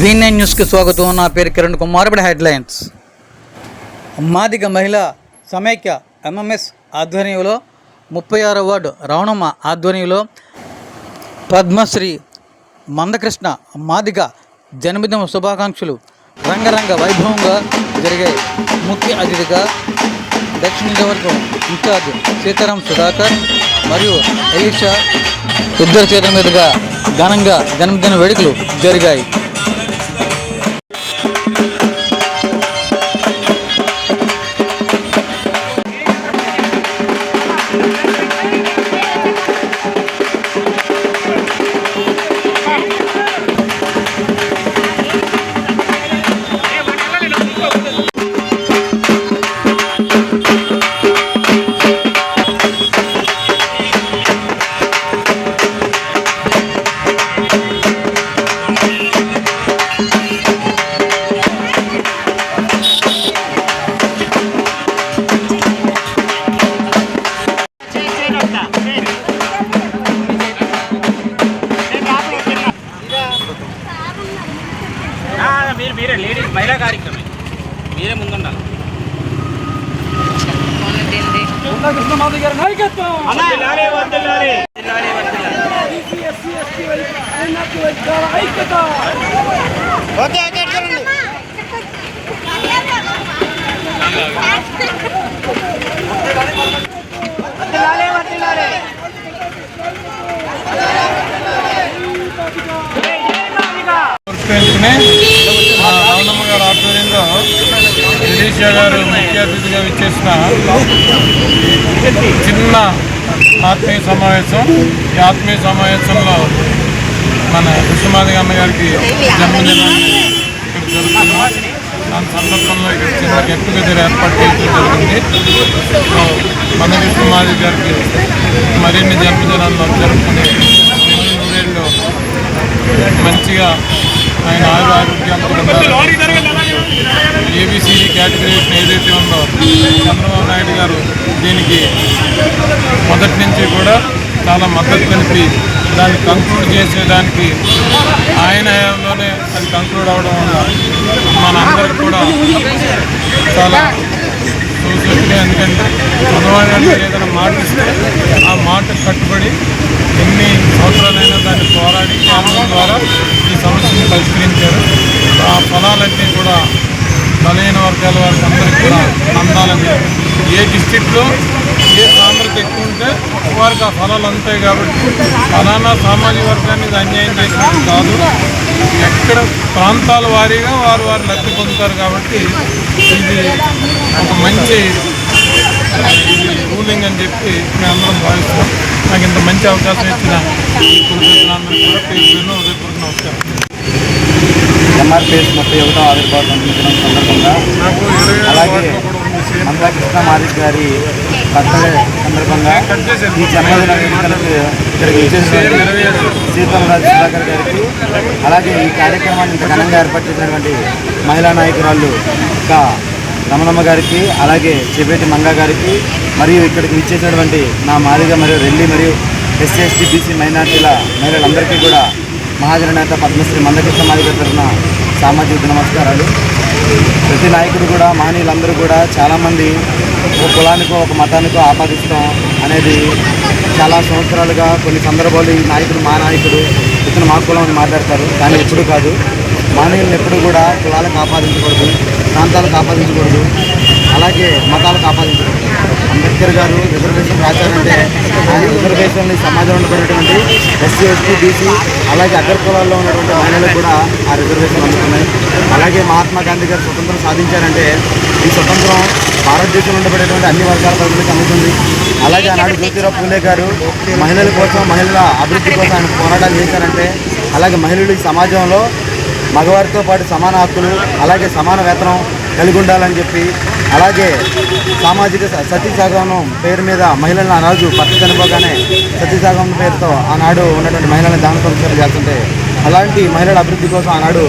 V9 న్యూస్కి స్వాగతం. నా పేరు కిరణ్ కుమార్. ఇప్పుడు హెడ్లైన్స్. మాదిగ మహిళా సమైక్య MMS ఆధ్వర్యంలో 36వ వార్డు రావణమ్మ ఆధ్వర్యంలో పద్మశ్రీ మందకృష్ణ మాదిగ జన్మదిన శుభాకాంక్షలు రంగరంగ వైభవంగా జరిగాయి. ముఖ్య అతిథిగా దక్షిణ నియోజకవర్గం ఇన్ఛార్జ్ సీతారాం సుధాకర్ మరియు ఎలీషా ఇద్దరు చేతుల మీదుగా ఘనంగా జన్మదిన వేడుకలు జరిగాయి. మీరే లేడీస్ మహిళా కార్యక్రమం మీరే ముందుండాలి. రావణమ్మ గారి ఆధ్వర్యంలో ఎలీషా గారు ముఖ్య అతిథిగా విచ్చేసిన చిన్న ఆత్మీయ సమావేశం. ఈ ఆత్మీయ సమావేశంలో మన కృష్ణమాదిగ అమ్మగారికి జన్మదినాన్ని ఇక్కడ జరుగుతున్నాం. దాని సందర్భంలో ఇక్కడ చిన్న గెట్ టుగెదర్ ఏర్పాటు చేయడం జరిగింది. మన కృష్ణమాదిగ గారికి మరిన్ని జన్మదినాల్లో జరుపుకునే నూరేళ్ళు మంచిగా ఆయన ఆరోగ్యంతో ఏబిసిడి కేటగిరీ ఏదైతే ఉందో చంద్రబాబు నాయుడు గారు దీనికి మొదటి నుంచి కూడా చాలా మద్దతు తెలిపి దాన్ని కంక్లూడ్ చేసేదానికి ఆయన హయాంలోనే అది కంక్లూడ్ అవ్వడం వల్ల మనందరికి కూడా చాలా చూసుకుంటే, ఎందుకంటే చంద్రబాబు నాయుడు ఏదైనా మాట ఇస్తే ఆ మాటకు కట్టుబడి ఎన్ని సంవత్సరాలైనా దాన్ని పోరాడి కేంద్రం ద్వారా ఈ సమస్యను పరిష్కరించారు. ఆ ఫలాలన్నీ కూడా బలహీన వర్గాల వారికి అందరికీ కూడా అందాలని, ఏ డిస్టిక్లో ఏ సాంద్రత ఎక్కువ ఉంటే వారికి ఆ ఫలాలు అందుతాయి. కాబట్టి ఫలానా సామాజిక వర్గాన్ని ఇది అన్యాయం చేసినట్టు కాదు, ఎక్కడ ప్రాంతాల వారీగా వారు లబ్ధి పొందుతారు. కాబట్టి ఇది ఒక మంచి రూలింగ్ అని చెప్పి మేమందరం భావిస్తాం. నాకు ఇంత మంచి అవకాశం ఇచ్చిన ఈ కుటుంబాలందరికీ కూడా పేరు హృదయపూర్వక నమస్కారం. MRPS 31వ ఆవిర్భావ దినం సందర్భంగా అలాగే మందకృష్ణ మాదిగ గారి బర్త్డే సందర్భంగా ఈ జన్మదిన వేడుకలకు ఇక్కడికి వచ్చేసినటువంటి సీతారాం సుధాకర్ గారికి, అలాగే ఈ కార్యక్రమాన్ని ఇంత ఘనంగా ఏర్పాటు చేసినటువంటి మహిళా నాయకురాళ్ళు ఇంకా రమణమ్మ గారికి, అలాగే చెబేటి మంగ గారికి, మరియు ఇక్కడికి ఇచ్చేసినటువంటి నా మాదిగ మరియు రెల్లి మరియు SC ST BC మైనార్టీల మహిళలందరికీ కూడా మహాజన నేత పద్మశ్రీ మందకృష్ణ మాదిగ తరఫున సామాజిక నమస్కారాలు. ప్రతి నాయకుడు కూడా మహనీయులందరూ కూడా చాలామంది ఒక కులానికో ఒక మతానికో ఆపాదిస్తాం అనేది చాలా సంవత్సరాలుగా కొన్ని సందర్భాలు ఈ నాయకుడు మా నాయకుడు ఇతను మా కులం అని మాట్లాడతారు. కానీ ఎప్పుడు కాదు, మహనీయులను ఎప్పుడు కూడా కులాలకు ఆపాదించకూడదు, ప్రాంతాలకు ఆపాదించకూడదు, అలాగే మతాలకు ఆపాదించకూడదు. అంబేద్కర్ గారు రిజర్వేషన్ రాశారంటే ఆయన రిజర్వేషన్ని సమాజంలో ఉన్నటువంటి SC ST BC అలాగే అగ్ర కులాల్లో ఉన్నటువంటి మహిళలకు కూడా ఆ రిజర్వేషన్ అందుతున్నాయి. అలాగే మహాత్మా గాంధీ గారు స్వతంత్రం సాధించారంటే ఈ స్వతంత్రం భారతదేశంలో ఉండబడేటువంటి అన్ని వర్గాల ప్రజలకు అందుతుంది. అలాగే ఆనాడు జ్యోతిరావు పూలే గారు మహిళల కోసం, మహిళల అభివృద్ధి కోసం ఆయన పోరాటాలు చేశారంటే, అలాగే మహిళలు ఈ సమాజంలో మగవారితో పాటు సమాన హక్కులు, అలాగే సమాన వేతనం కలిగి ఉండాలని చెప్పి, అలాగే సామాజిక సతీ సహగమనం పేరు మీద మహిళలను ఆనాడు భర్త చనిపోగానే సతీ సహగమనం పేరుతో ఆనాడు ఉన్నటువంటి మహిళలను దాన సంస్కారం చేస్తుంటే, అలాంటి మహిళల అభివృద్ధి కోసం ఆనాడు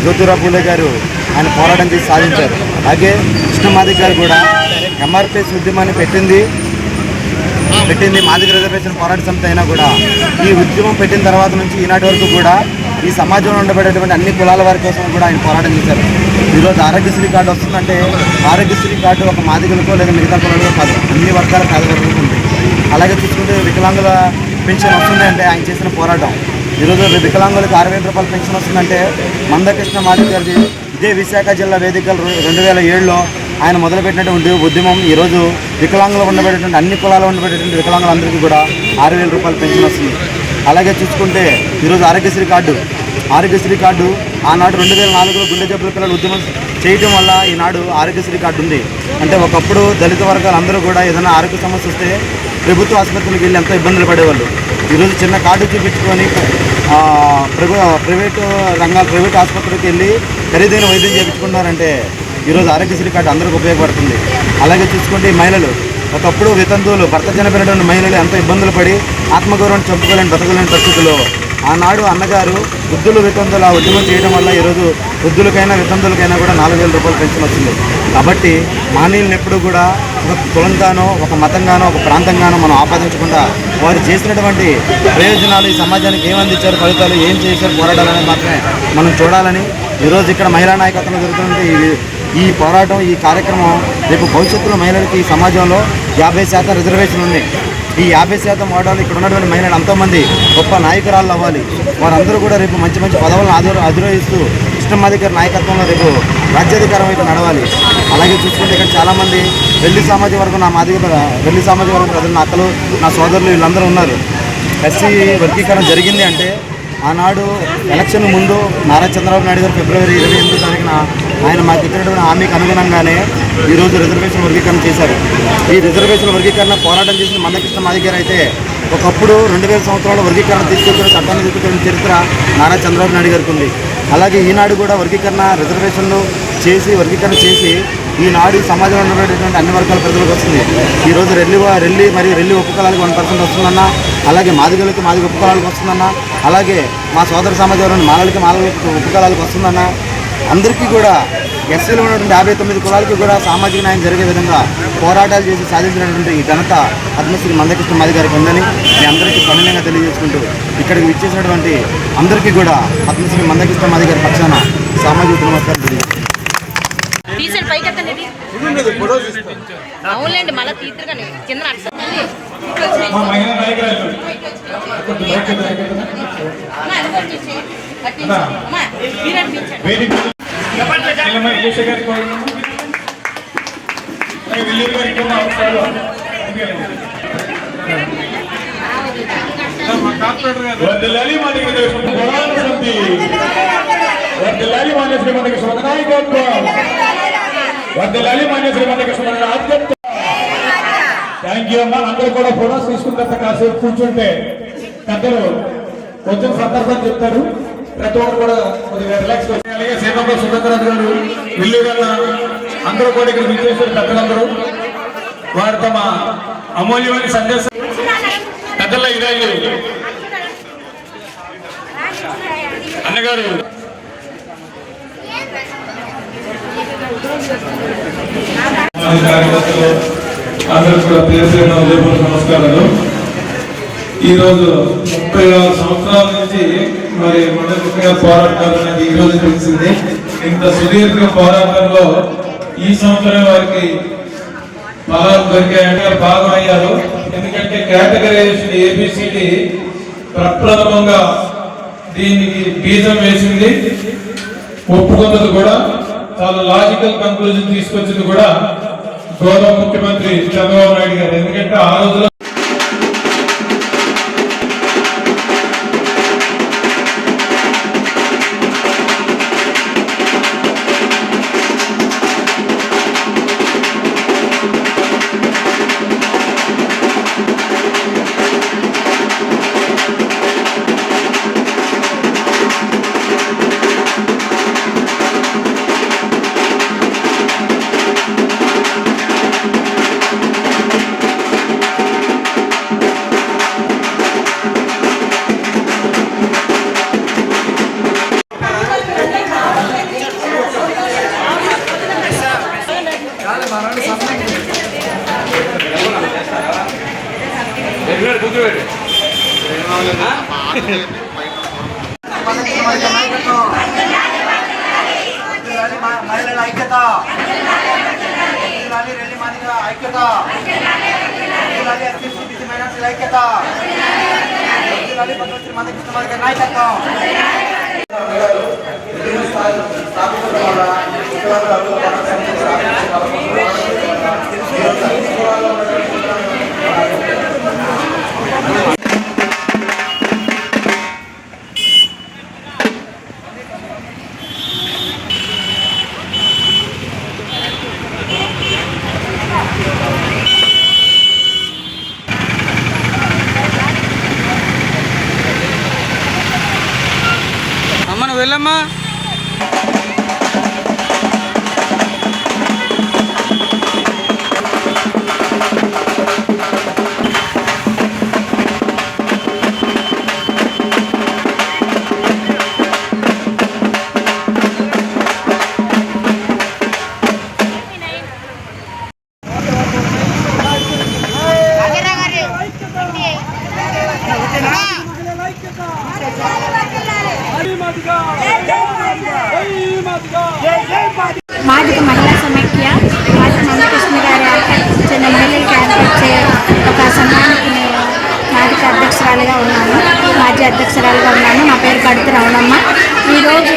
జ్యోతిరావు పూలే గారు ఆయన పోరాటం చేసి సాధించారు. అలాగే కృష్ణమాదిగ గారు కూడా MRPS ఉద్యమాన్ని పెట్టింది మాదిగ రిజర్వేషన్ పోరాట సమితి అయినా కూడా ఈ ఉద్యమం పెట్టిన తర్వాత నుంచి ఈనాటి వరకు కూడా ఈ సమాజంలో ఉండబడేటువంటి అన్ని కులాల వారి కోసం కూడా ఆయన పోరాటం చేశారు. ఈరోజు ఆరోగ్యశ్రీ కార్డు వస్తుందంటే ఆరోగ్యశ్రీ కార్డు ఒక మాదిగలకో లేదా మిగతా కులాలకో కాదు, అన్ని వర్గాల పేద వర్గాలకు ఉంది. అలాగే చూసుకుంటే వికలాంగుల పెన్షన్ వస్తుంది అంటే ఆయన చేసిన పోరాటం. ఈరోజు వికలాంగులకు 6,000 రూపాయల పెన్షన్ వస్తుందంటే మందకృష్ణ మాదిగ గారిది ఇదే విశాఖ జిల్లా వేదికలు 2007లో ఆయన మొదలుపెట్టినటువంటి ఉద్యమం ఈరోజు వికలాంగులు ఉండబడేటువంటి అన్ని కులాలు ఉండబడేటువంటి వికలాంగులందరికీ కూడా 6,000 రూపాయల పెన్షన్ వస్తుంది. అలాగే చూసుకుంటే ఈరోజు ఆరోగ్యశ్రీ కార్డు ఆనాడు 2004లో గుండె జబ్బుల పిల్లలు ఉద్యమం చేయడం వల్ల ఈనాడు ఆరోగ్యశ్రీ కార్డు ఉంది. అంటే ఒకప్పుడు దళిత వర్గాలు అందరూ కూడా ఏదైనా ఆరోగ్య సమస్య వస్తే ప్రభుత్వ ఆసుపత్రులకు వెళ్ళి ఎంతో ఇబ్బందులు పడేవాళ్ళు. ఈరోజు చిన్న కార్డు చూపించుకొని ప్రైవేట్ ఆసుపత్రికి వెళ్ళి ఖరీదైన వైద్యం చేయించుకున్నారంటే ఈరోజు ఆరోగ్యశ్రీ కార్డు అందరికీ ఉపయోగపడుతుంది. అలాగే చూసుకుంటే మహిళలు ఒకప్పుడు వితంతువులు భర్త చనిపోయినటువంటి మహిళలు ఎంతో ఇబ్బందులు పడి ఆత్మగౌరవాన్ని చంపుకోలేని బతకలేని పరిస్థితుల్లో ఆనాడు అన్నగారు వృద్ధులు వితంతుల ఉద్యమం చేయడం వల్ల ఈరోజు వృద్ధులకైనా వితంతులకైనా కూడా 4,000 రూపాయల పెన్షన్ వచ్చింది. కాబట్టి మానవులను ఎప్పుడూ కూడా ఒక కులంగానో ఒక మతంగానో ఒక ప్రాంతంగానో మనం ఆపాదించకుండా వారు చేసినటువంటి ప్రయోజనాలు ఈ సమాజానికి ఏం అందించారు, ఫలితాలు ఏం చేశారు, పోరాటాలనేది మాత్రమే మనం చూడాలని ఈరోజు ఇక్కడ మహిళా నాయకత్వంలో జరుగుతున్న ఈ పోరాటం, ఈ కార్యక్రమం రేపు భవిష్యత్తులో మహిళలకి ఈ సమాజంలో 50% రిజర్వేషన్లు ఉన్నాయి. ఈ 50% వాడాలి. ఇక్కడ ఉన్నటువంటి మహిళలు ఎంతోమంది గొప్ప నాయకురాళ్ళు అవ్వాలి. వారందరూ కూడా రేపు మంచి మంచి పదవులను అధిరోహిస్తూ కృష్ణమాదిగారి నాయకత్వంలో రేపు రాజ్యాధికారం వైపు నడవాలి. అలాగే చూసుకుంటే ఇక్కడ చాలామంది వెల్లి సామాజిక వర్గం వెల్లి సామాజిక వర్గం ప్రజలు, నా అక్కలు, నా సోదరులు వీళ్ళందరూ ఉన్నారు. ఎస్సీ వర్గీకరణ జరిగింది అంటే ఆనాడు ఎలక్షన్ ముందు నారా చంద్రబాబు నాయుడు గారు ఫిబ్రవరి 28వ తారీఖున ఆయన మాకు ఇచ్చినటువంటి హామీకి అనుగుణంగానే ఈరోజు రిజర్వేషన్ వర్గీకరణ చేశారు. ఈ రిజర్వేషన్ వర్గీకరణ పోరాటం చేసిన మందకృష్ణ మాదిగ గారు అయితే ఒకప్పుడు 2000 సంవత్సరాల్లో వర్గీకరణ తీసుకొచ్చిన చట్టాన్ని తీసుకొచ్చిన చరిత్ర నారా చంద్రబాబు నాయుడు గారికి ఉంది. అలాగే ఈనాడు కూడా రిజర్వేషన్లు వర్గీకరణ చేసి ఈనాడు ఈ సమాజంలో ఉన్నటువంటి అన్ని వర్గాల ప్రజలకు వస్తుంది. ఈరోజు రెల్లి ఉపకులాలకు 1% వస్తుందన్న, అలాగే మాదిగలకు మాదిగ ఉపకులాలకు వస్తుందన్న, అలాగే మా సోదర సమాజంలోని మాలలకి ఉపకులాలకు వస్తుందన్న. అందరికీ కూడా ఎస్సీలో ఉన్నటువంటి 59 కులాలకి కూడా సామాజిక న్యాయం జరిగే విధంగా పోరాటాలు చేసి సాధించినటువంటి ఈ ఘనత పద్మశ్రీ మందకృష్ణ మాదిగ గారికి ఉందని మీ అందరికీ సవినయంగా తెలియజేసుకుంటూ ఇక్కడికి విచ్చేసినటువంటి అందరికీ కూడా పద్మశ్రీ మందకృష్ణ మాదిగ గారి పక్షాన సామాజిక నమస్కారం తెలియజేస్తున్నాను. అవునులేండి, మళ్ళీ తీర్చుగానే కింద థ్యాంక్ యూ అమ్మా. అందరూ కూడా ఫోటోస్ తీసుకున్న తర్వాత కాసేపు కూర్చుంటే పెద్దలు కొంచెం సందర్భం చెప్తారు. ప్రతి ఒక్కరు కూడా కొద్దిగా రిలాక్స్. అలాగే సీతంలో సురేంద్రనాథ్ గారు, విల్లు గారు అందరూ కూడా ఇక్కడ విచ్చేసారు. పెద్దలందరూ వారు తమ అమూల్యమైన సందేశం పెద్దల ఈరోజు అన్నగారు అందరూ కూడా పేరు పేరున ఉదయపూర్వక నమస్కారాలు. ఈరోజు 36 సంవత్సరాల నుంచి మరి మొదటిగా పోరాటాలు నాకు ఈ రోజు తెలిసింది. ఇంత సుదీర్ఘ పోరాటంలో ఈ సంవత్సరం వారికి ఫలాలు దొరికాయంటే భాగం అయ్యారు. ఎందుకంటే కేటగరైజేషన్ ఏబిసిడి ప్రప్రథమంగా దీనికి బీజం వేసింది, ఒప్పుకున్నది కూడా, చాలా లాజికల్ కంక్లూజన్ తీసుకొచ్చింది కూడా గౌరవ ముఖ్యమంత్రి చంద్రబాబు నాయుడు గారు. ఎందుకంటే ఆ రోజులో రెల్లి మాదిగ ఐక్యత, ఎస్సీ మైనార్టీల ఐక్యత, భగవంతుడి మందకృష్ణ మాదిగ నాయకత్వం. అమ్మ నువ్వు వెళ్ళమ్మా. మాదిగ మహిళా సమైక్య మాదిగ మందకృష్ణ గారి చెందిన ఎమ్మెల్యేకి ఏర్పరిచే ఒక సన్మానానికి నేను మాదిగ అధ్యక్షురాలుగా ఉన్నాను, మాజీ అధ్యక్షురాలుగా ఉన్నాను. నా పేరు కడుతు రమణమ్మ. ఈరోజు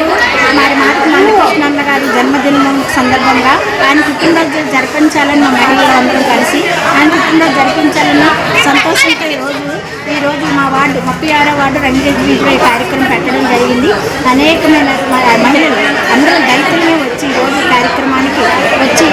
మరి మాదిగ మందకృష్ణన్న గారి జన్మదినం సందర్భంగా ఆయన పుట్టినరోజు జరిపించాలని మా మహిళలు అందరూ కలిసి ఆయన పుట్టినరోజు జరిపించాలని సంతోషంతో ఈరోజు మా వార్డు 36వ వార్డు రంగేజ్ బీచ్లో ఈ కార్యక్రమం పెట్టడం జరిగింది. అనేకమైన మహిళలు అందరూ దళితులనే వచ్చి ఈరోజు కార్యక్రమానికి వచ్చి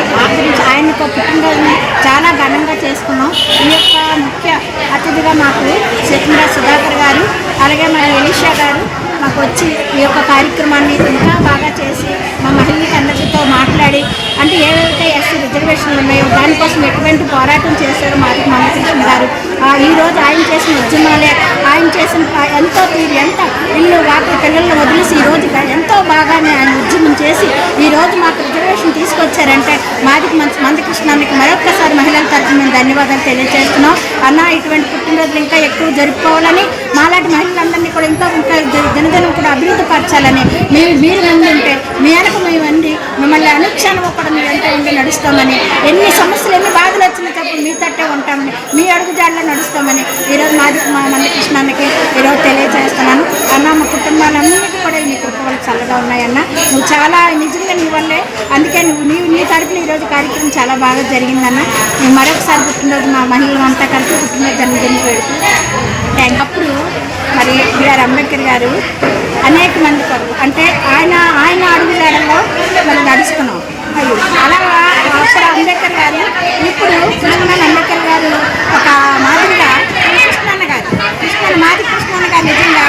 ఆయన పుట్టినరోజుని చాలా ఘనంగా చేసుకున్నాం. ఈ యొక్క ముఖ్య అతిథిగా మాకు శేఖంద్ర సుధాకర్ గారు అలాగే మరి ఎలీషా గారు మాకు వచ్చి ఈ యొక్క కార్యక్రమాన్ని ఇంకా బాగా చేసి మా మహిళలకి అందరితో మాట్లాడి అంటే ఏవైతే ఎస్సీ రిజర్వేషన్లు ఉన్నాయో దానికోసం ఎటువంటి పోరాటం చేశారో మాదిగ మందకృష్ణ గారు ఈరోజు ఆయన చేసిన ఉద్యమాలే ఆయన చేసిన ఎంత ఇల్లు వాటి పిల్లలను వదిలేసి ఈరోజు ఎంతో బాగానే ఆయన ఉద్యమం చేసి ఈరోజు మాకు రిజర్వేషన్ తీసుకొచ్చారంటే మాదిగ మందకృష్ణానికి మరొక్కసారి మహిళల తరఫున మేము ధన్యవాదాలు తెలియజేస్తున్నాం. అన్న ఇటువంటి పుట్టినరోజులు ఇంకా ఎక్కువ జరుపుకోవాలని మాలాంటి మహిళలందరినీ కూడా ఇంకా దినదినం కూడా అభివృద్ధి పరచాలని మీరు ముందుంటే మీ వెనక మేము అండి మిమ్మల్ని అనుక్షణం కూడా మీ వెంట ఉండి నడుస్తామని ఎన్ని సమస్యలు ఎన్ని బాధలు వచ్చినప్పుడు మీ తట్టే ఉంటామని మీ అడుగుజాడలో నడుస్తామని ఈరోజు మా మందకృష్ణానికి ఈరోజు తెలియజేస్తున్నాను. అన్న మా కుటుంబాలన్నిటికీ కూడా నీ కృపలు చల్లగా ఉన్నాయన్న. నువ్వు చాలా నిజంగా నీ వల్లే అందుకే నీ తరపున ఈరోజు కార్యక్రమం చాలా బాగా జరిగిందన్న. నువ్వు మరొకసారి పుట్టినరోజు మా మహిళలు అంతా కలిపి పుట్టినరోజు జన్మదిన వేడుకు అప్పుడు మరి బిఆర్ అంబేద్కర్ గారు అనేక మంది కొరకు అంటే ఆయన అడుగుజాడల్లో మనం నడుచుకున్నాం. అలాగా అప్పుడు అంబేద్కర్ గారు ఇప్పుడు అంబేద్కర్ గారు ఒక మాదిరిగా కృష్ణన్న గారు మాది కృష్ణన్న గారు నిజంగా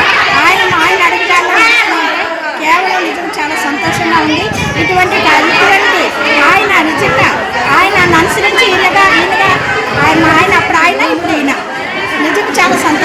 ఆయన అడుగుజాడల్లో నడుచుకున్నారంటే కేవలం నిజం చాలా సంతోషంగా ఉంది. ఇటువంటి ఆయన నిజంగా ఆయన అనుసరించి ఈయనగా ఆయన అప్పుడు ఆయన ఇప్పుడు ఈయన నిజంగా చాలా సంతోషం.